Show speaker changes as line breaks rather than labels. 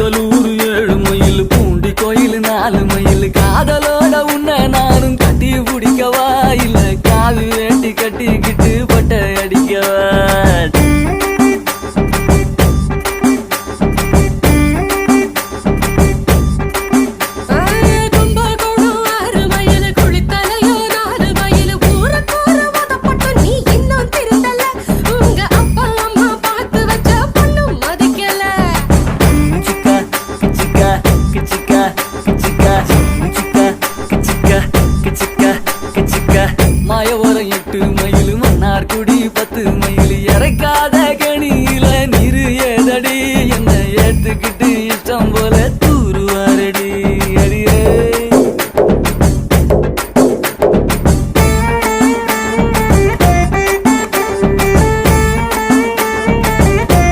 Gudalur 7 mile Poondi கோயில் 4 mile காதலோட உன்னை நானும் கட்டி பிடிக்கவா இல்ல காது வேட்டி கட்டிக்கிட்டு பட்டை அடிக்கவா மாயவரம் 8 மைல் மன்னார்குடி 10 மைல் இறக்காத கணியில நீரு ஏதடி என்ன ஏத்துக்கிட்டு இஷ்டம் போல